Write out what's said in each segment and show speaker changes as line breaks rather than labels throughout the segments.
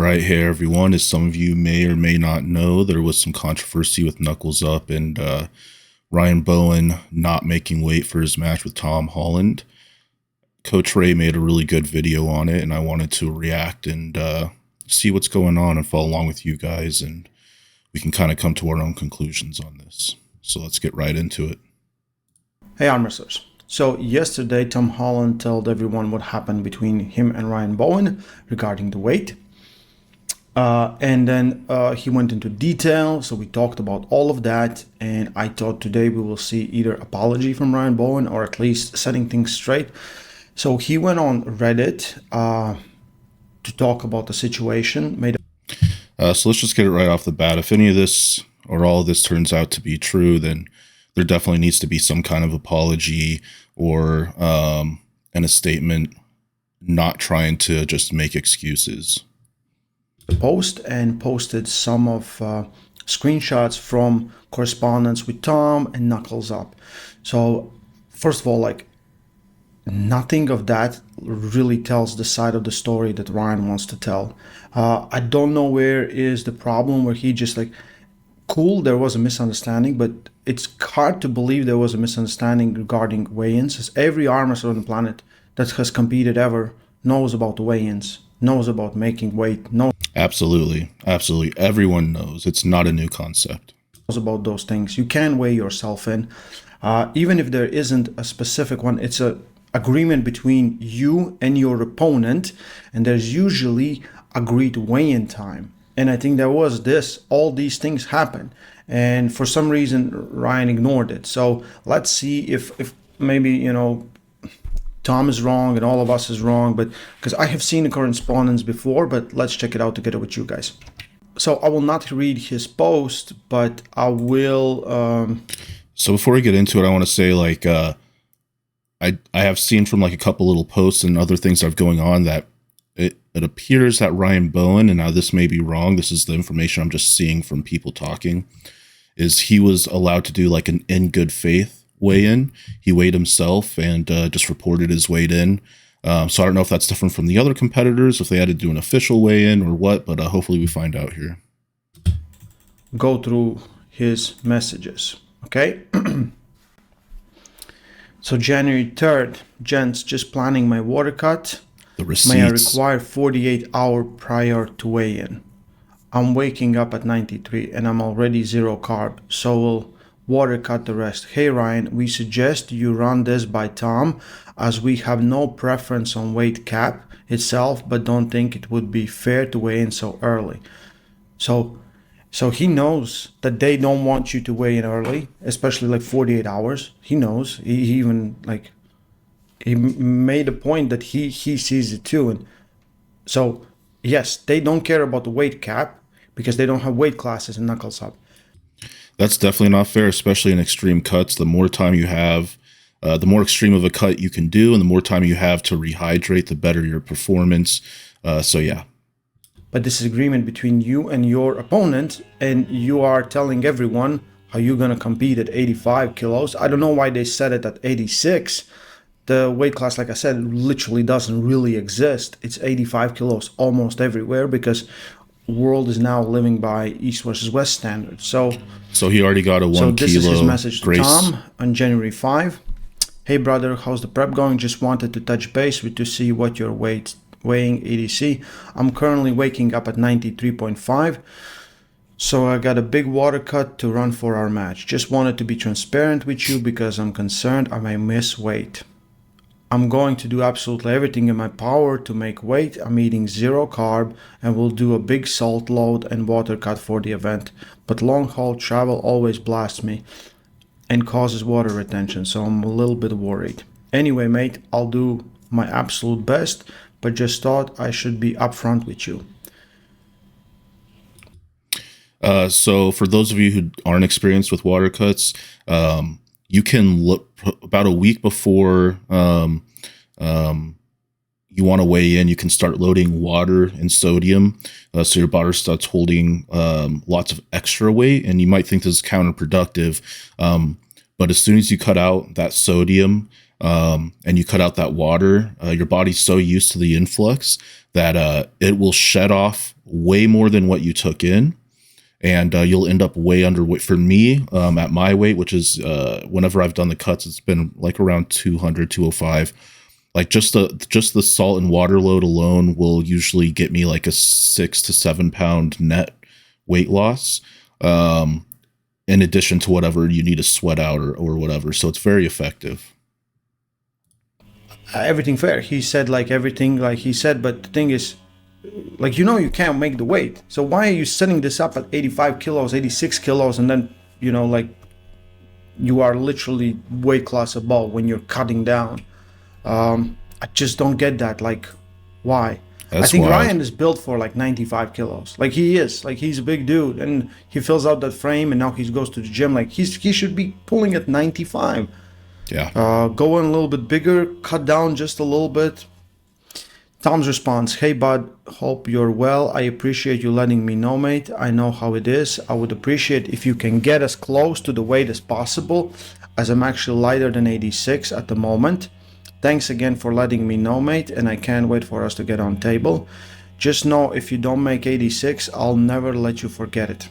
right, hey everyone. As some of you may or may not know, there was some controversy with Knuckles Up and Ryan Bowen not making weight for his match with Tom Holland. Coach Ray made a really good video on it, and I wanted to react and see what's going on and follow along with you guys, and we can kind of come to our own conclusions on this. So let's get right into it.
Hey arm wrestlers. So yesterday Tom Holland told everyone what happened between him and Ryan Bowen regarding the weight. And then he went into detail, so we talked about all of that, and I thought today we will see either apology from Ryan Bowen or at least setting things straight. So he went on Reddit to talk about the situation.
So let's just get it right off the bat. If any of this or all of this turns out to be true, then there definitely needs to be some kind of apology or and a statement, not trying to just make excuses.
Post and posted some of screenshots from correspondence with Tom and Knuckles Up. So first of all, like, nothing of that really tells the side of the story that Ryan wants to tell. I don't know where is the problem where he just like, cool, there was a misunderstanding, but it's hard to believe there was a misunderstanding regarding weigh-ins, as every arm wrestler on the planet that has competed ever knows about the weigh-ins, knows about making weight, knows
Absolutely. Everyone knows. It's not a new concept.
About those things. You can weigh yourself in. Even if there isn't a specific one, it's a agreement between you and your opponent, and there's usually agreed weigh-in time. And I think there was all these things happen, and for some reason Ryan ignored it. So let's see if maybe, you know, Tom is wrong and all of us is wrong, but because I have seen the correspondence before, but let's check it out together with you guys. So I will not read his post, but I will.
So before we get into it, I want to say, like, I have seen from like a couple little posts and other things that are going on that it appears that Ryan Bowen, and now this may be wrong, this is the information I'm just seeing from people talking, is he was allowed to do like an in good faith weigh-in. He weighed himself and just reported his weight in. So I don't know if that's different from the other competitors, if they had to do an official weigh-in or what, but hopefully we find out here.
Go through his messages, okay? So January 3rd, gents, just planning my water cut.
The receipts.
May I require 48 hours prior to weigh-in. I'm waking up at 93 and I'm already zero carb, so we'll water cut the rest. Hey Ryan, we suggest you run this by Tom, as we have no preference on weight cap itself, but don't think it would be fair to weigh in so early. So he knows that they don't want you to weigh in early, especially like 48 hours. He knows. He even like, he made a point that he sees it too. And so yes, they don't care about the weight cap because they don't have weight classes in Knuckles Up.
That's definitely not fair, especially in extreme cuts. The more time you have, the more extreme of a cut you can do, and the more time you have to rehydrate, the better your performance. So yeah.
But this is agreement between you and your opponent, and you are telling everyone how you're going to compete at 85 kilos. I don't know why they said it at 86. The weight class, like I said, literally doesn't really exist. It's 85 kilos almost everywhere because world is now living by East versus West standards. So
he already got a 1 kilo.
So this is his message to
grace.
Tom on January 5. Hey brother, how's the prep going? Just wanted to touch base with to see what your weighing ADC. I'm currently waking up at 93.5. So I got a big water cut to run for our match. Just wanted to be transparent with you because I'm concerned I may miss weight. I'm going to do absolutely everything in my power to make weight. I'm eating zero carb and will do a big salt load and water cut for the event. But long haul travel always blasts me and causes water retention, so I'm a little bit worried. Anyway, mate, I'll do my absolute best, but just thought I should be upfront with you.
So for those of you who aren't experienced with water cuts, you can look about a week before you want to weigh in. You can start loading water and sodium, so your body starts holding lots of extra weight. And you might think this is counterproductive, but as soon as you cut out that sodium, and you cut out that water, your body's so used to the influx that it will shed off way more than what you took in. And you'll end up way underweight. For me, at my weight, which is whenever I've done the cuts, it's been like around 200, 205. Like just the salt and water load alone will usually get me like a 6 to 7 pound net weight loss, in addition to whatever you need to sweat out or whatever. So it's very effective.
Everything fair. He said like everything like he said, but the thing is, like, you can't make the weight. So why are you setting this up at 85 kilos, 86 kilos, and then, like you are literally weight class above when you're cutting down? I just don't get that. Like, why?
That's
I think
wild.
Ryan is built for like 95 kilos. Like he is. Like he's a big dude, and he fills out that frame, and now he goes to the gym. Like he should be pulling at 95.
Yeah.
Go in a little bit bigger, cut down just a little bit. Tom's response: "Hey bud, hope you're well. I appreciate you letting me know, mate. I know how it is. I would appreciate if you can get as close to the weight as possible, as I'm actually lighter than 86 at the moment. Thanks again for letting me know, mate, and I can't wait for us to get on table. Just know if you don't make 86, I'll never let you forget it."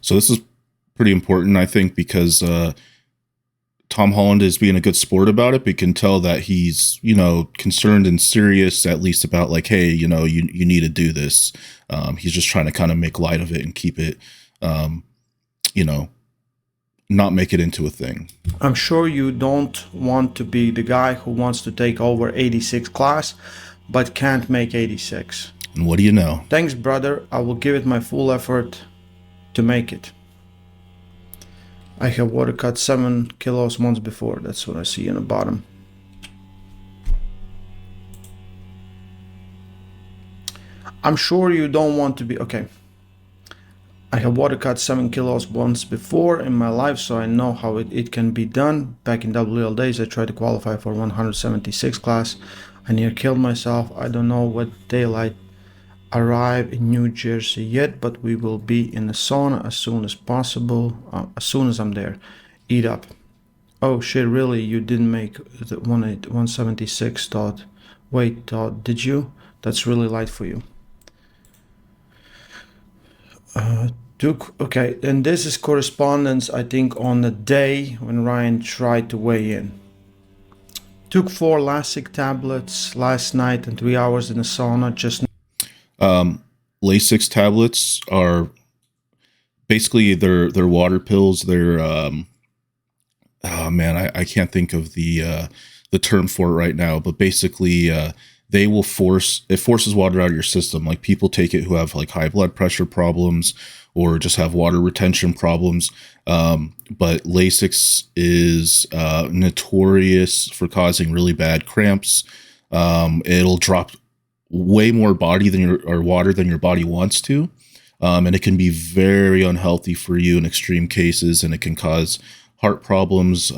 So this is pretty important, I think, because Tom Holland is being a good sport about it. But you can tell that he's, concerned and serious, at least about like, hey, you need to do this. He's just trying to kind of make light of it and keep it, not make it into a thing.
I'm sure you don't want to be the guy who wants to take over 86 class, but can't make 86.
And what do you know?
Thanks, brother. I will give it my full effort to make it. I have water cut 7 kilos once before. That's what I see in the bottom. I'm sure you don't want to be... Okay. I have water cut 7 kilos once before in my life, so I know how it can be done. Back in WL days, I tried to qualify for 176 class. I near killed myself. I don't know what daylight arrive in New Jersey yet, but we will be in the sauna as soon as possible, as soon as I'm there. Eat up. Oh shit, really? You didn't make the 176 thought? Wait, did you? That's really light for you. Okay, and this is correspondence, I think, on the day when Ryan tried to weigh in. Took 4 Lasix tablets last night and 3 hours in the sauna. Just
Lasix tablets are basically they're water pills. They're oh man, I can't think of the term for it right now, but basically they will forces water out of your system. Like people take it who have like high blood pressure problems or just have water retention problems. But Lasix is notorious for causing really bad cramps. It'll drop way more water than your body wants to. And it can be very unhealthy for you in extreme cases, and it can cause heart problems.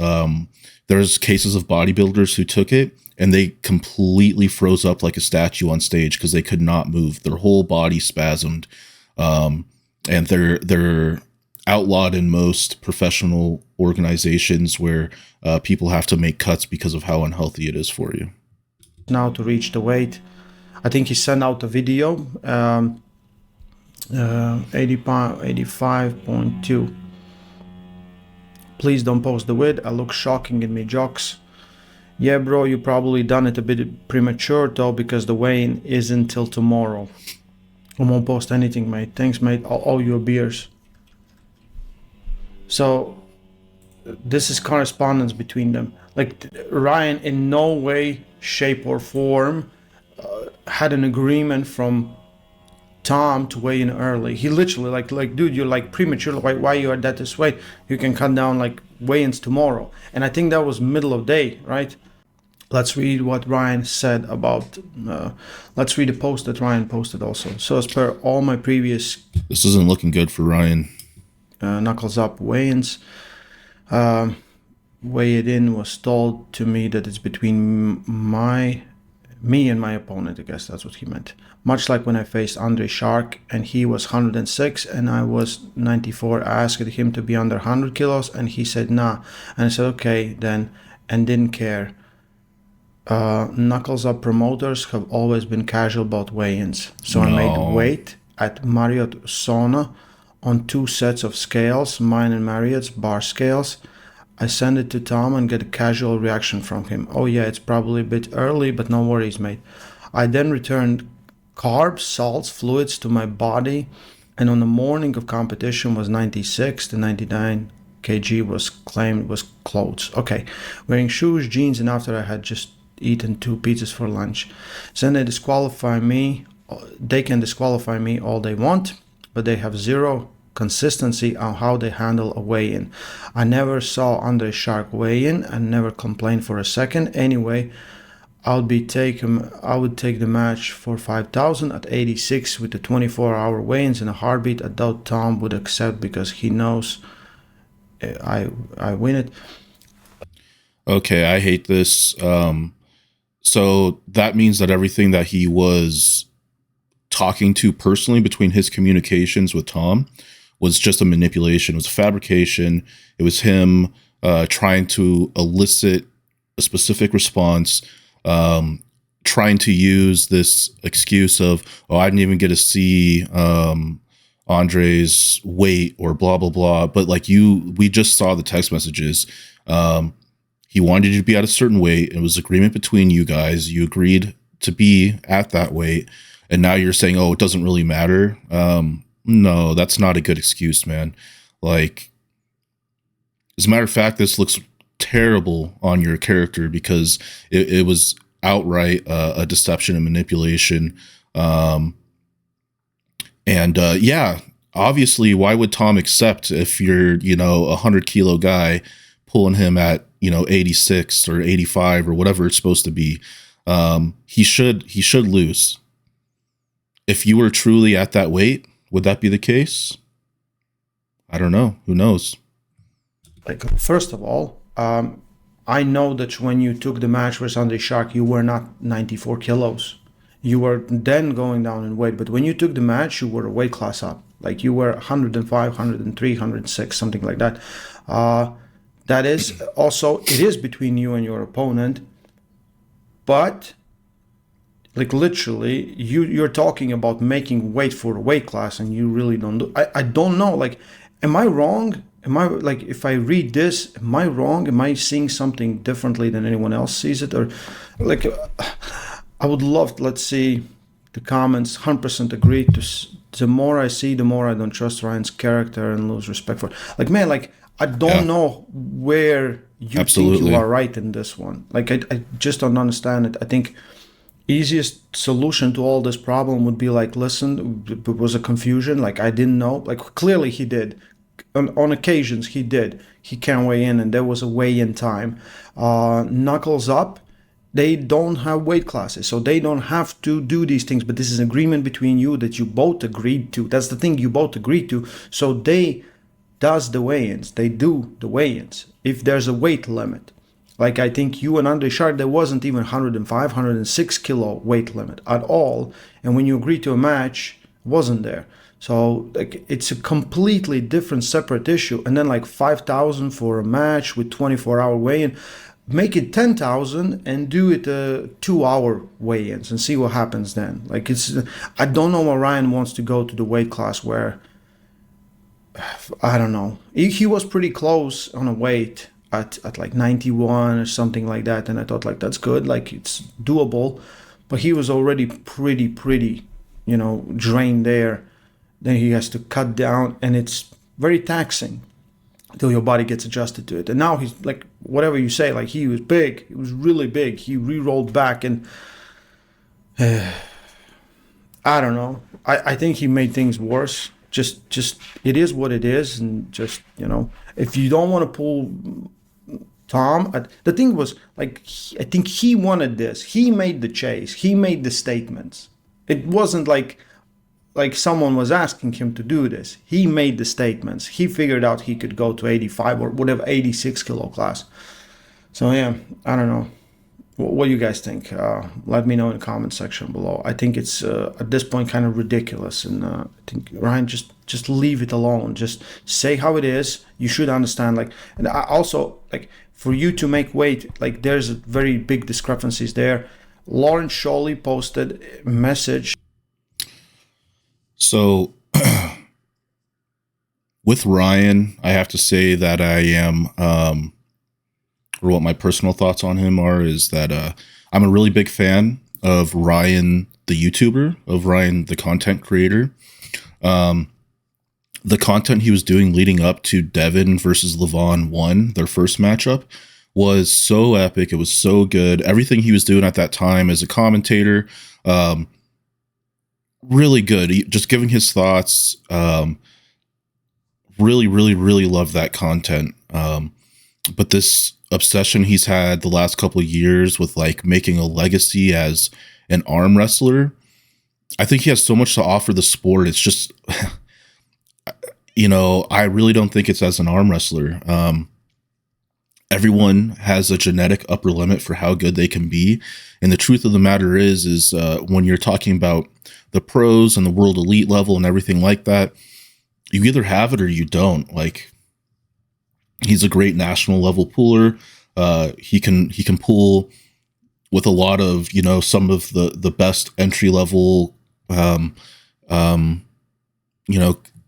There's cases of bodybuilders who took it and they completely froze up like a statue on stage because they could not move. Their whole body spasmed. And they're outlawed in most professional organizations where people have to make cuts because of how unhealthy it is for you.
Now to reach the weight. I think he sent out a video, 85.2. Please don't post the vid. I look shocking in me jocks. Yeah, bro, you probably done it a bit premature though, because the weigh-in isn't till tomorrow. I won't post anything, mate. Thanks, mate. I'll owe you beers. So this is correspondence between them. Like Ryan in no way, shape or form had an agreement from Tom to weigh in early. He literally like dude, you're like premature. Why you are that this way? You can cut down like weigh-ins tomorrow. And I think that was middle of day, right? Let's read what Ryan said about. Let's read the post that Ryan posted also. So as per all my previous.
This isn't looking good for Ryan.
Knuckles up weigh-ins. Weigh it in was told to me that it's between me and my opponent. I guess that's what he meant. Much like when I faced Andre Shark and he was 106 and I was 94. I asked him to be under 100 kilos and he said nah. And I said okay then. and didn't care. Knuckles Up promoters have always been casual about weigh-ins. So I made
No.
weight at Marriott Sauna on 2 sets of scales, mine and Marriott's bar scales. I send it to Tom and get a casual reaction from him. Oh yeah, it's probably a bit early, but no worries, mate. I then returned carbs, salts, fluids to my body, and on the morning of competition was 96 to 99 kg was claimed was clothes. Okay, wearing shoes, jeans, and after I had just eaten 2 pizzas for lunch. So then they can disqualify me all they want, but they have zero consistency on how they handle a weigh-in. I never saw Andre Shark weigh-in and never complained for a second. Anyway, I would take the match for 5,000 at 86 with the 24-hour weigh-ins in a heartbeat. I doubt Tom would accept because he knows I win it.
Okay, I hate this. So that means that everything that he was talking to personally between his communications with Tom was just a manipulation. It was a fabrication. It was him trying to elicit a specific response, trying to use this excuse of, oh, I didn't even get to see Andre's weight or blah, blah, blah. But like we just saw the text messages. He wanted you to be at a certain weight. It was agreement between you guys. You agreed to be at that weight. And now you're saying, oh, it doesn't really matter. No, that's not a good excuse, man. Like, as a matter of fact, this looks terrible on your character because it was outright a deception and manipulation. Yeah, obviously, why would Tom accept if you're, a 100-kilo guy pulling him at, 86 or 85 or whatever it's supposed to be? He should lose. If you were truly at that weight, would that be the case? I don't know. Who knows?
Like, first of all, I know that when you took the match with Andre Shark, you were not 94 kilos. You were then going down in weight. But when you took the match, you were a weight class up. Like, you were 105, 103, 106, something like that. That is also, it is between you and your opponent. But, like, literally, you're talking about making weight for a weight class, and you really don't do. I don't know. Like, am I wrong? Am I, like, if I read this, am I wrong? Am I seeing something differently than anyone else sees it? Or, like, I would love, let's see, the comments 100% agree. The more I see, the more I don't trust Ryan's character and lose respect for it. Like, man, like, I don't know where you think you are right in this one. Like, I just don't understand it. I think easiest solution to all this problem would be like, listen, it was a confusion. Like, I didn't know. Like, clearly he did. On occasions he did. He can weigh in, and there was a weigh-in time. Knuckles Up, they don't have weight classes, so they don't have to do these things. But this is an agreement between you that you both agreed to. That's the thing, you both agreed to. So they does the weigh-ins. They do the weigh-ins if there's a weight limit. Like, I think you and Andre Shark, there wasn't even 105, 106 kilo weight limit at all. And when you agree to a match, it wasn't there. So, like, it's a completely different, separate issue. And then, like, 5,000 for a match with 24-hour weigh-in. Make it 10,000 and do it 2-hour weigh-ins and see what happens then. Like, I don't know why Ryan wants to go to the weight class where, I don't know. He was pretty close on a weight at like 91 or something like that. And I thought, like, that's good. Like, it's doable. But he was already pretty, drained there. Then he has to cut down, and it's very taxing until your body gets adjusted to it. And now he's like, whatever you say, like, he was big. He was really big. He re-rolled back, and I don't know. I think he made things worse. Just it is what it is, and just, if you don't want to pull Tom, the thing was, like, I think he wanted this. He made the chase. He made the statements. It wasn't like someone was asking him to do this. He made the statements. He figured out he could go to 85 or whatever, 86 kilo class. So yeah, I don't know. What do you guys think? Let me know in the comment section below. I think it's at this point kind of ridiculous, and I think Ryan, just leave it alone. Just say how it is. You should understand. Like, and I also, like, for you to make weight, like there's a very big discrepancies there. Lauren Sholey posted a message.
So with Ryan, I have to say that I am, or what my personal thoughts on him are, is that I'm a really big fan of Ryan, the YouTuber, of Ryan, the content creator. The content he was doing leading up to Devin versus Levon 1, their first matchup, was so epic. It was so good. Everything he was doing at that time as a commentator, really good. Just giving his thoughts. Really, really, really love that content. But this obsession he's had the last couple of years with like making a legacy as an arm wrestler, I think he has so much to offer the sport. It's just, I really don't think it's as an arm wrestler. Everyone has a genetic upper limit for how good they can be. And the truth of the matter is when you're talking about the pros and the world elite level and everything like that, you either have it or you don't. Like, he's a great national level puller. He can pull with a lot of, some of the best entry level,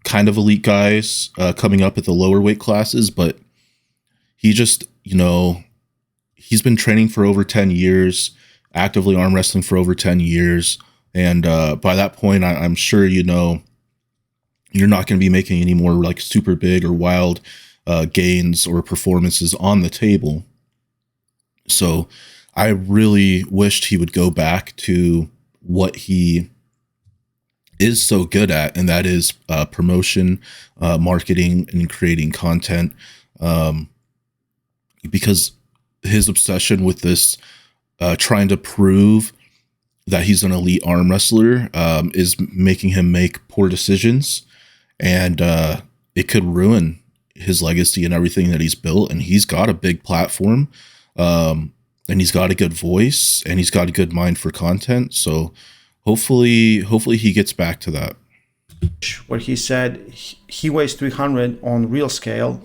kind of elite guys coming up at the lower weight classes. But he just, he's been training for over 10 years, actively arm wrestling for over 10 years. And by that point, I'm sure, you're not going to be making any more like super big or wild gains or performances on the table. So I really wished he would go back to what he is so good at, and that is promotion, marketing, and creating content. Because his obsession with this, trying to prove that he's an elite arm wrestler, is making him make poor decisions. And it could ruin his legacy and everything that he's built. And he's got a big platform, and he's got a good voice, and he's got a good mind for content. So hopefully he gets back to that.
Where he said he weighs 300 on real scale,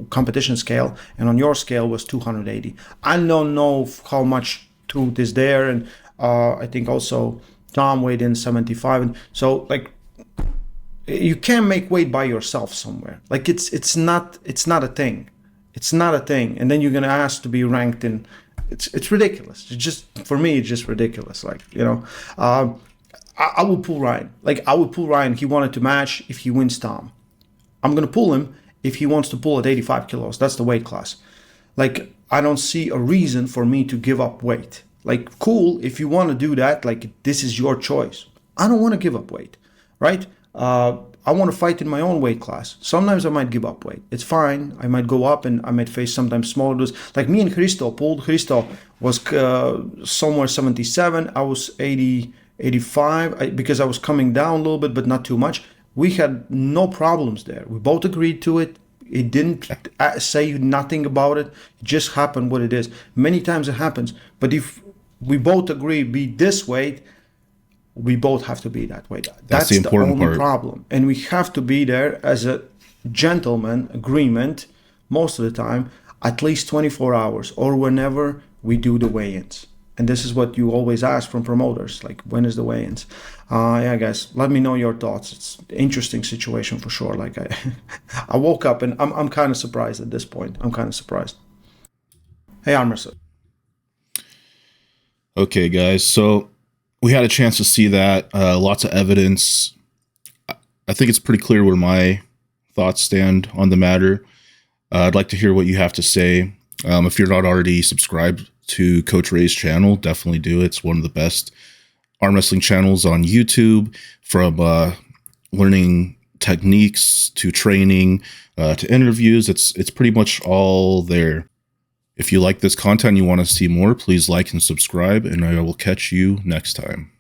competition scale, and on your scale was 280. I don't know how much truth is there. And I think also Tom weighed in 75. And so like, you can't make weight by yourself somewhere. Like it's not a thing. It's not a thing. And then you're gonna ask to be ranked in. It's ridiculous. It's just, for me, it's just ridiculous. Like, I would pull Ryan. Like, I would pull Ryan. He wanted to match if he wins Tom. I'm gonna pull him if he wants to pull at 85 kilos. That's the weight class. Like, I don't see a reason for me to give up weight. Like, cool, if you want to do that, like, this is your choice. I don't want to give up weight, right? I want to fight in my own weight class. Sometimes I might give up weight. It's fine. I might go up and I might face sometimes smaller dudes. Like me and Christo pulled. Christo was somewhere 77. I was 80, 85 because I was coming down a little bit, but not too much. We had no problems there. We both agreed to it. It didn't say nothing about it. It just happened what it is. Many times it happens. But if we both agree be this weight, we both have to be that way. That's the important only problem. And we have to be there as a gentleman agreement most of the time, at least 24 hours or whenever we do the weigh-ins. And this is what you always ask from promoters, like, when is the weigh-ins? Yeah, guys, let me know your thoughts. It's an interesting situation for sure. Like, I woke up and I'm kind of surprised at this point. I'm kind of surprised. Hey, Armwrestler.
Okay, guys, so we had a chance to see that. Lots of evidence. I think it's pretty clear where my thoughts stand on the matter. I'd like to hear what you have to say. If you're not already subscribed to Coach Ray's channel, definitely do it. It's one of the best arm wrestling channels on YouTube, from learning techniques to training to interviews. It's pretty much all there. If you like this content and you want to see more, please like and subscribe, and I will catch you next time.